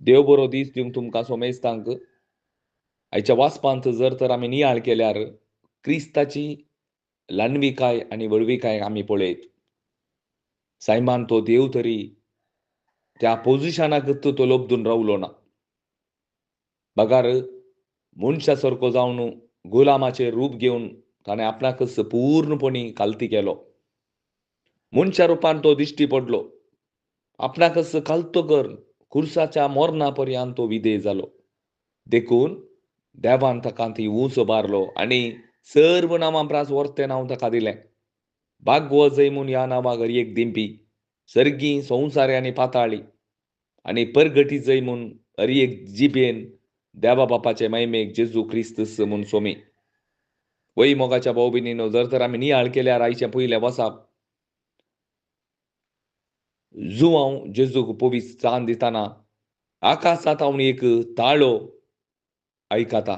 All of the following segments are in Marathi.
देव बरो दीस दिवंक तुमकां सोमेस्तांक आयच्या वाचपांत जर तर आमी नियाळ केल्यार क्रिस्ताची ल्हानविकाय आनी व्हडविकाय आमी पळयत. सायमान तो देव तरी त्या पोझिशनाक तो लबदून रावलो ना. बगार मनशा सारको जावन गुलामाचें रूप घेवन ताणें आपणाकच पूर्णपणी काल्ती केलो. मनशा रुपान तो दिश्टी पडलो. आपणाकच काल्तो करून खुर्साच्या मोरणा पर्यंत तो विधेय जालो. देखून देवान ताका ती उंच बारलो आनी सर्व नांवां प्रास वर्तें नांव ताका दिलें. भागवत जैमून ह्या नांवाक एक दिंपी सर्गी संवसारी आनी पाताळी आनी परगटी जैमून एक जिबेन देवा बापाचे महिमेक जेजू क्रिस्तस म्हूण सोमी. वय मोगाच्या भाव भयणीनो, जर तर आमी नियाळ केल्यार आयचें पयलें वसाप जुवांव जेजूक पवित्र स्थान दितना आकाशांत हांव एक ताळो आयकता.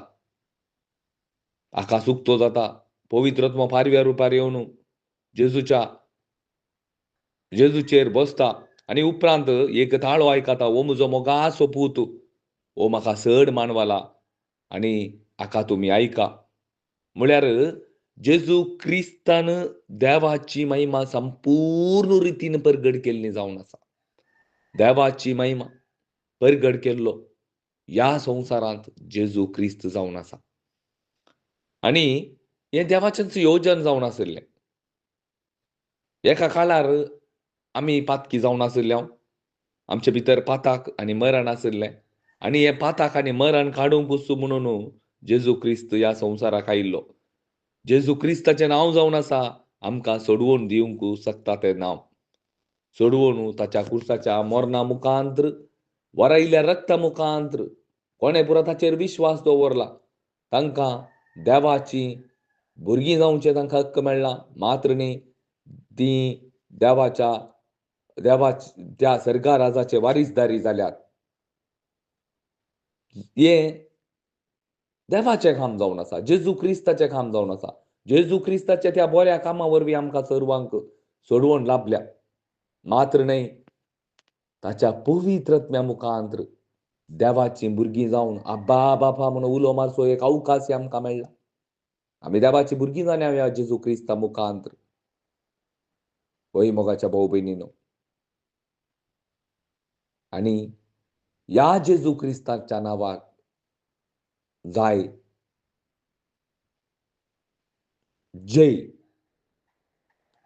आकाश उक्तो जाता. पवित्र आत्मा पारव्या रुपार येवन जेजूचेर बसता आनी उपरांत एक ताळो आयकता. हो म्हजो मोगाचो पूत, हो म्हाका चड मानवाला आनी हाका तुमी आयका. म्हळ्यार जेजू क्रिस्तान देवाची महिमा संपूर्ण रितीन परगट केल्ली जावन आसा. देवाची महिमा परगट केल्लो ह्या संवसारांत जेजू क्रिस्त जावन आसा. आनी हें देवाचेंच येवजन जावन आशिल्लें. एका काळार आमी पातकी जावन आशिल्ल्यो. आमचे भितर पाताक आनी मरण आशिल्लें आनी हें पाताक आनी मरण काडूंकूच म्हणून जेजू क्रिस्त ह्या संवसाराक आयिल्लो. जेजू क्रिस्ताचें नांव जावन आसा आमकां सोडवून दिवंक शकता तें नांव. सोडवून ताच्या क्रुसाच्या मोरणा मुखांत्र वरायिल्ल्या रक्ता मुखांत्र कोणें पुरो ताचेर विश्वास दवरला तांकां देवाची भुरगीं जावंचे तांकां हक्क मेळ्ळा. मात्र न्ही, तीं देवाच्या त्या सर्गा राजाचे वारीसदारी जाल्यात. हें देवाचें काम जावन आसा. जेजू क्रिस्ताचें काम जावन आसा. जेजू क्रिस्ताच्या त्या बऱ्या कामा वरवीं आमकां सर्वांक सोडवण लाभल्या. मात्र न्हय, ताच्या पवित्र आत्म्या मुखांत्र देवाची भुरगीं जावन आब्बा बापा म्हणून उलो मारचो एक अवकाश आमकां मेळ्ळा. आमी देवाची भुरगीं जाल्या ह्या जेजू क्रिस्ता मुखांत्र. वय मोगाच्या भाव भयणीनो, आनी ह्या जेजू क्रिस्ताच्या नांवाक जाय जय,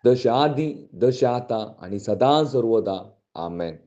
जशें आदी जशें आतां आनी सदां सर्वदा. आमेन.